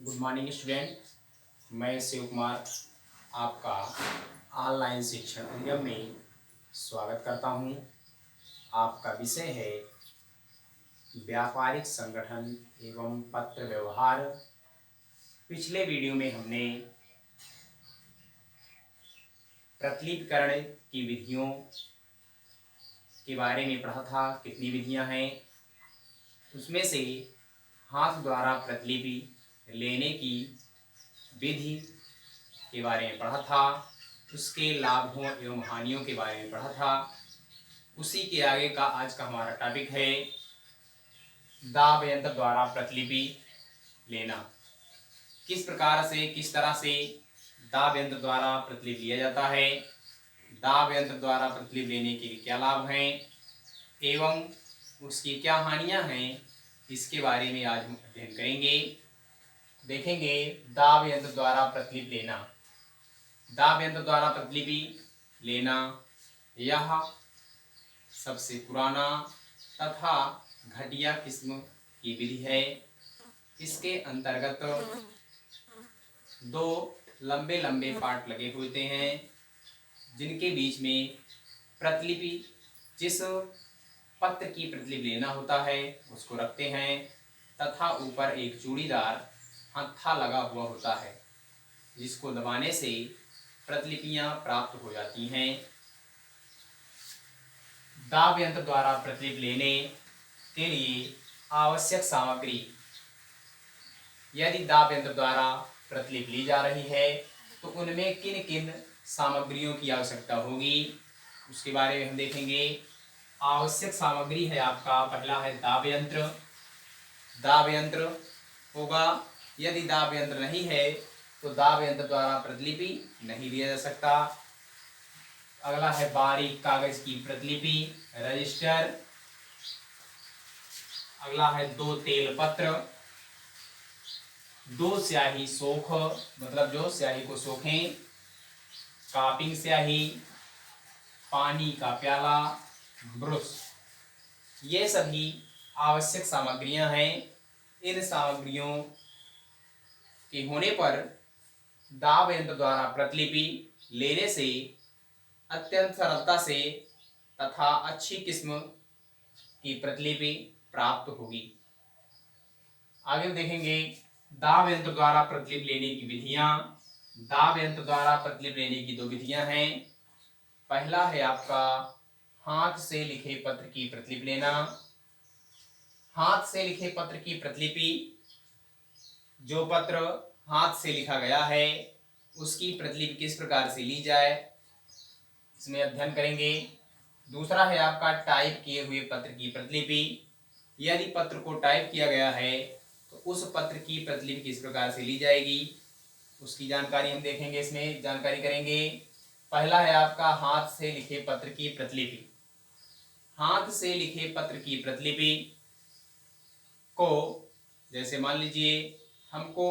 Good morning student. मैं शिव कुमार आपका online शिक्षण अधिगम में स्वागत करता हूं। आपका विषय है व्यापारिक संगठन एवं पत्र व्यवहार। पिछले वीडियो में हमने प्रतिलिपिकरण की विधियों के बारे में पढ़ा था। कितनी विधियां हैं, उसमें से हाथ द्वारा प्रतिलिपि लेने की विधि के बारे में पढ़ा था। उसके लाभों एवं हानियों के बारे में पढ़ा था। उसी के आगे का आज का हमारा टॉपिक है दाब यंत्र द्वारा प्रतिलिपि लेना। किस प्रकार से, किस तरह से दाब यंत्र द्वारा प्रतिलिपि लिया जाता है, दाब यंत्र द्वारा प्रतिलिपि लेने के क्या लाभ हैं एवं उसकी क्या हानियां हैं, इसके बारे में आज हम अध्ययन करेंगे। देखेंगे दाब यंत्र द्वारा प्रतिलिपि लेना। दाब यंत्र द्वारा प्रतिलिपि लेना यह सबसे पुराना तथा घटिया किस्म की विधि है। इसके अंतर्गत दो लंबे लंबे पार्ट लगे होते हैं, जिनके बीच में प्रतिलिपि, जिस पत्र की प्रतिलिपि लेना होता है उसको रखते हैं तथा ऊपर एक चूड़ीदार हत्था लगा हुआ होता है, जिसको दबाने से प्रतिलिपियां प्राप्त हो जाती हैं। दाब यंत्र द्वारा प्रतिलिपि लेने के लिए आवश्यक सामग्री। यदि दाब यंत्र द्वारा प्रतिलिपि ली जा रही है तो उनमें किन किन सामग्रियों की आवश्यकता होगी, उसके बारे में हम देखेंगे। आवश्यक सामग्री है आपका पहला है दाब यंत्र। दाब यंत्र होगा। यदि दाब यंत्र नहीं है तो दाब यंत्र द्वारा प्रतिलिपि नहीं लिया जा सकता। अगला है बारीक कागज की प्रतिलिपि, रजिस्टर। अगला है दो तेल पत्र, दो स्याही सोख, मतलब जो स्याही को सोखें, कापिंग स्याही, पानी का प्याला, ब्रश। ये सभी आवश्यक सामग्रियां हैं। इन सामग्रियों के होने पर दाब यंत्र द्वारा प्रतिलिपि लेने से अत्यंत सरलता से तथा अच्छी किस्म की प्रतिलिपि प्राप्त होगी। आगे देखेंगे दाब यंत्र द्वारा प्रतिलिपि लेने की विधियां। दाब यंत्र द्वारा प्रतिलिपि लेने की दो विधियां हैं। पहला है आपका हाथ से लिखे पत्र की प्रतिलिपि लेना। हाथ से लिखे पत्र की प्रतिलिपि, जो पत्र हाथ से लिखा गया है उसकी प्रतिलिपि किस प्रकार से ली जाए, इसमें अध्ययन करेंगे। दूसरा है आपका टाइप किए हुए पत्र की प्रतिलिपि। यदि पत्र को टाइप किया गया है तो उस पत्र की प्रतिलिपि किस प्रकार से ली जाएगी, उसकी जानकारी हम देखेंगे, इसमें जानकारी करेंगे। पहला है आपका हाथ से लिखे पत्र की प्रतिलिपि। हाथ से लिखे पत्र की प्रतिलिपि को, जैसे मान लीजिए हमको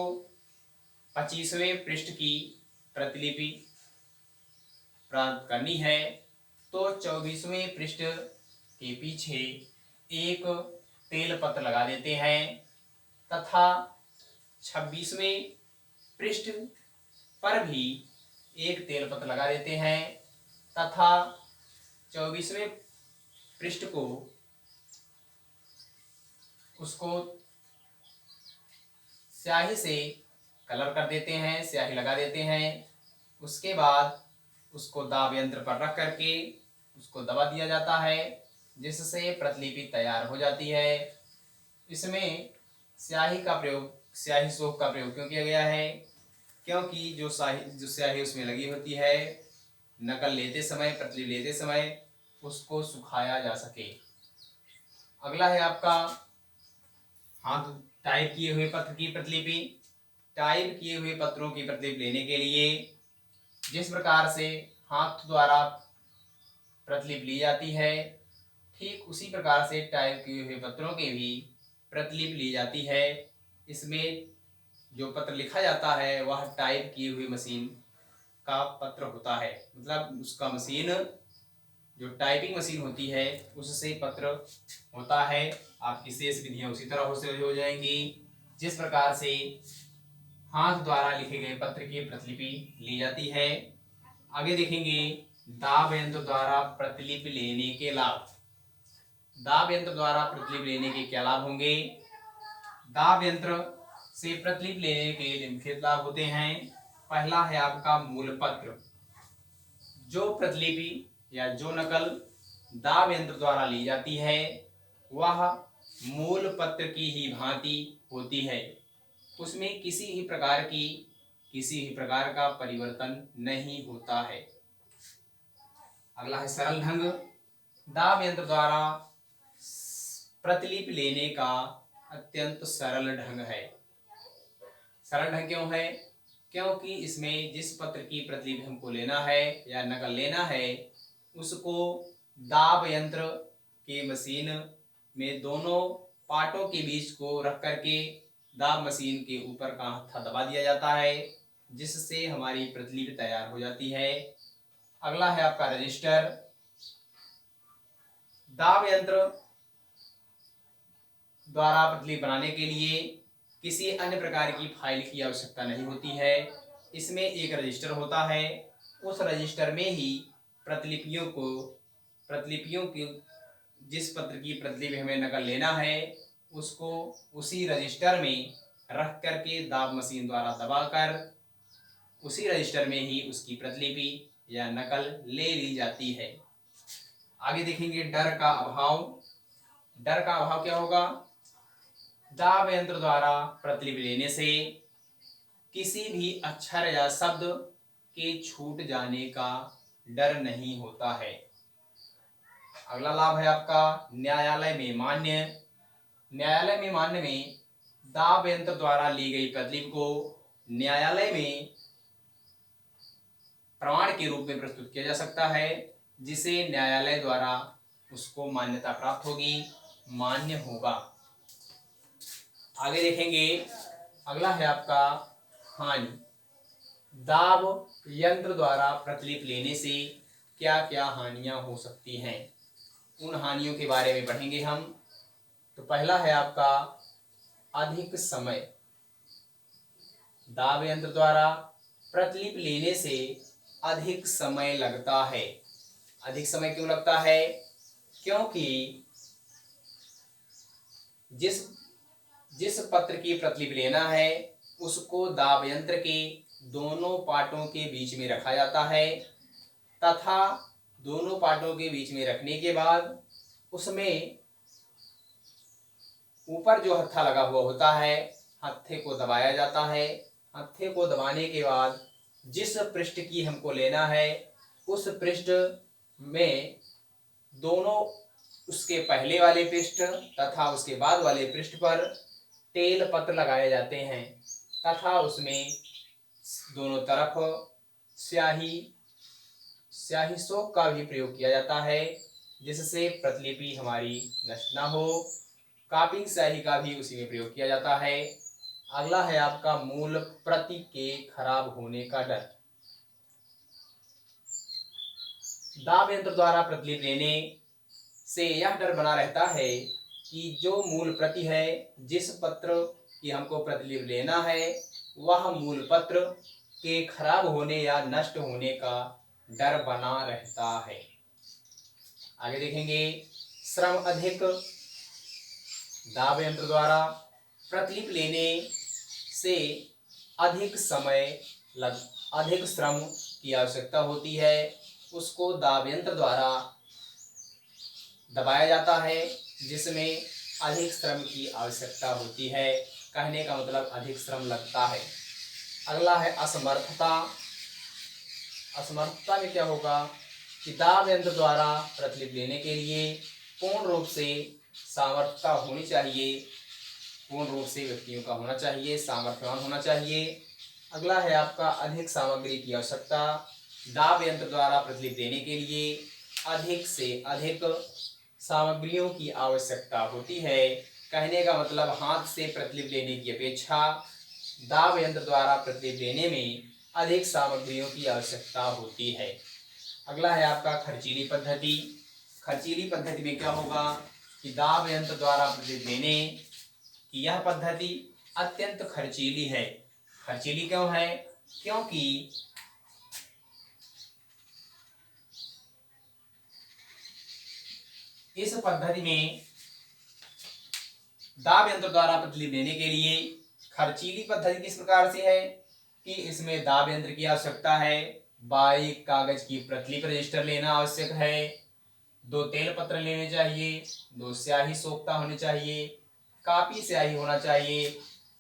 25वें पृष्ठ की प्रतिलिपि प्राप्त करनी है तो 24वें पृष्ठ के पीछे एक तेल पत्र लगा देते हैं तथा 26वें पृष्ठ पर भी एक तेल पत्र लगा देते हैं तथा 24वें पृष्ठ को उसको स्याही से कलर कर देते हैं, स्याही लगा देते हैं। उसके बाद उसको दाब यंत्र पर रख करके उसको दबा दिया जाता है, जिससे प्रतिलिपि तैयार हो जाती है। इसमें स्याही का प्रयोग, स्याही सोख का प्रयोग क्यों किया गया है, क्योंकि जो स्याही उसमें लगी होती है, नकल लेते समय, प्रतिलिपि लेते समय उसको सुखाया जा सके। अगला है आपका हाथ टाइप किए हुए पत्र की प्रतिलिपि। टाइप किए हुए पत्रों की प्रतिलिपि लेने के लिए जिस प्रकार से हाथ द्वारा प्रतिलिपि ली जाती है, ठीक उसी प्रकार से टाइप किए हुए पत्रों की भी प्रतिलिपि ली जाती है। इसमें जो पत्र लिखा जाता है वह टाइप की हुई मशीन का पत्र होता है, मतलब उसका मशीन, जो टाइपिंग मशीन होती है उससे पत्र होता है। आपकी शेष विधियां उसी तरह से हो जाएंगी। जिस प्रकार से हाथ द्वारा लिखे गए पत्र की प्रतिलिपि ली जाती है। आगे देखेंगे दाब यंत्र द्वारा प्रतिलिपि लेने के लाभ। दाब यंत्र द्वारा प्रतिलिपि लेने के क्या लाभ होंगे? दाब यंत्र से प्रतिलिपि लेने के निम्नलिखित लाभ होते हैं। पहला है आपका मूल पत्र। जो प्रतिलिपि या जो नकल दाब यंत्र द्वारा ली जाती है वह मूल पत्र की ही भांति होती है। उसमें किसी भी प्रकार का परिवर्तन नहीं होता है। अगला है सरल ढंग। दाब यंत्र द्वारा प्रतिलिपि लेने का अत्यंत सरल ढंग है। सरल ढंग क्यों है? क्योंकि इसमें जिस पत्र की प्रतिलिपि हमको लेना है या नकल लेना है उसको दाब यंत्र के मशीन में दोनों पार्टों के बीच को रख करके दाब मशीन के ऊपर का हत्था दबा दिया जाता है, जिससे हमारी प्रतिलिपि तैयार हो जाती है। अगला है आपका रजिस्टर। दाब यंत्र द्वारा प्रतिलिपि बनाने के लिए किसी अन्य प्रकार की फाइल की आवश्यकता नहीं होती है। इसमें एक रजिस्टर होता है। उस रजिस्टर में ही प्रतिलिपियों की जिस पत्र की प्रतिलिपि हमें नकल लेना है उसको उसी रजिस्टर में रख करके दाब मशीन द्वारा दबाकर उसी रजिस्टर में ही उसकी प्रतिलिपि या नकल ले ली जाती है। आगे देखेंगे डर का अभाव। डर का अभाव क्या होगा? दाब यंत्र द्वारा प्रतिलिपि लेने से किसी भी अक्षर या शब्द के छूट जाने का डर नहीं होता है। अगला लाभ है आपका न्यायालय में मान्य। न्यायालय में मान्य में दाब यंत्र द्वारा ली गई प्रतिलिपि को न्यायालय में प्रमाण के रूप में प्रस्तुत किया जा सकता है, जिसे न्यायालय द्वारा उसको मान्यता प्राप्त होगी, मान्य होगा। आगे देखेंगे अगला है आपका हानि। दाब यंत्र द्वारा प्रतिलिपि लेने से क्या क्या हानियां हो सकती हैं, उन हानियों के बारे में पढ़ेंगे हम। तो पहला है आपका अधिक समय। दाब यंत्र द्वारा प्रतिलिपि लेने से अधिक समय लगता है। अधिक समय क्यों लगता है? क्योंकि जिस पत्र की प्रतिलिपि लेना है उसको दाब यंत्र के दोनों पार्टों के बीच में रखा जाता है तथा दोनों पार्टों के बीच में रखने के बाद उसमें ऊपर जो हत्था लगा हुआ होता है हत्थे को दबाया जाता है। हत्थे को दबाने के बाद जिस पृष्ठ की हमको लेना है उस पृष्ठ में दोनों उसके पहले वाले पृष्ठ तथा उसके बाद वाले पृष्ठ पर तेल पत्र लगाए जाते हैं तथा उसमें दोनों तरफ स्याही सोक का भी प्रयोग किया जाता है, जिससे प्रतिलिपि हमारी नष्ट ना हो। कापिंग स्याही का भी उसी में प्रयोग किया जाता है। अगला है आपका मूल प्रति के खराब होने का डर। दाब यंत्र द्वारा प्रतिलिपि लेने से यह डर बना रहता है कि जो मूल प्रति है, जिस पत्र की हमको प्रतिलिपि लेना है वह मूल पत्र के खराब होने या नष्ट होने का डर बना रहता है। आगे देखेंगे श्रम अधिक। दाब यंत्र द्वारा प्रतिलिपि लेने से अधिक श्रम की आवश्यकता होती है। उसको दाब यंत्र द्वारा दबाया जाता है जिसमें अधिक श्रम की आवश्यकता होती है। कहने का मतलब अधिक श्रम लगता है। अगला है असमर्थता। असमर्थता में क्या होगा कि दाब यंत्र द्वारा प्रतिलिपि लेने के लिए पूर्ण रूप से सामर्थ्यता होनी चाहिए, पूर्ण रूप से व्यक्तियों का होना चाहिए, सामर्थ्यवान होना चाहिए। अगला है आपका अधिक सामग्री की आवश्यकता। दाब यंत्र द्वारा प्रतिलिपि देने के लिए अधिक से अधिक सामग्रियों की आवश्यकता होती है। कहने का मतलब हाथ से प्रतिलिपि लेने की अपेक्षा दाब यंत्र द्वारा प्रतिलिपि लेने में अधिक सामग्रियों की आवश्यकता होती है। अगला है आपका खर्चीली पद्धति। खर्चीली पद्धति में क्या होगा कि दाब यंत्र द्वारा प्रतिलिपि लेने की यह पद्धति अत्यंत खर्चीली है। खर्चीली क्यों है? क्योंकि इस पद्धति में दाब यंत्र द्वारा प्रतिलिपि लेने के लिए खर्चीली पद्धति किस प्रकार से है कि इसमें दाब यंत्र की आवश्यकता है, बारीक कागज की प्रतिलिपि रजिस्टर लेना आवश्यक है, 2 तेल पत्र लेने चाहिए, 2 स्याही सोखता होने चाहिए, कापी स्याही होना चाहिए,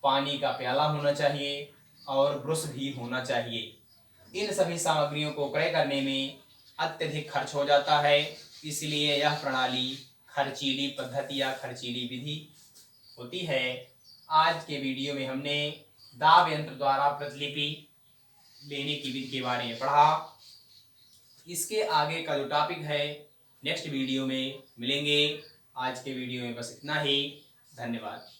पानी का प्याला होना चाहिए और ब्रश भी होना चाहिए। इन सभी सामग्रियों को क्रय करने में अत्यधिक खर्च हो जाता है, इसलिए यह प्रणाली खर्चीली पद्धति या खर्चीली विधि होती है। आज के वीडियो में हमने दाब यंत्र द्वारा प्रतिलिपि लेने की विधि के बारे में पढ़ा। इसके आगे का जो टॉपिक है नेक्स्ट वीडियो में मिलेंगे। आज के वीडियो में बस इतना ही। धन्यवाद।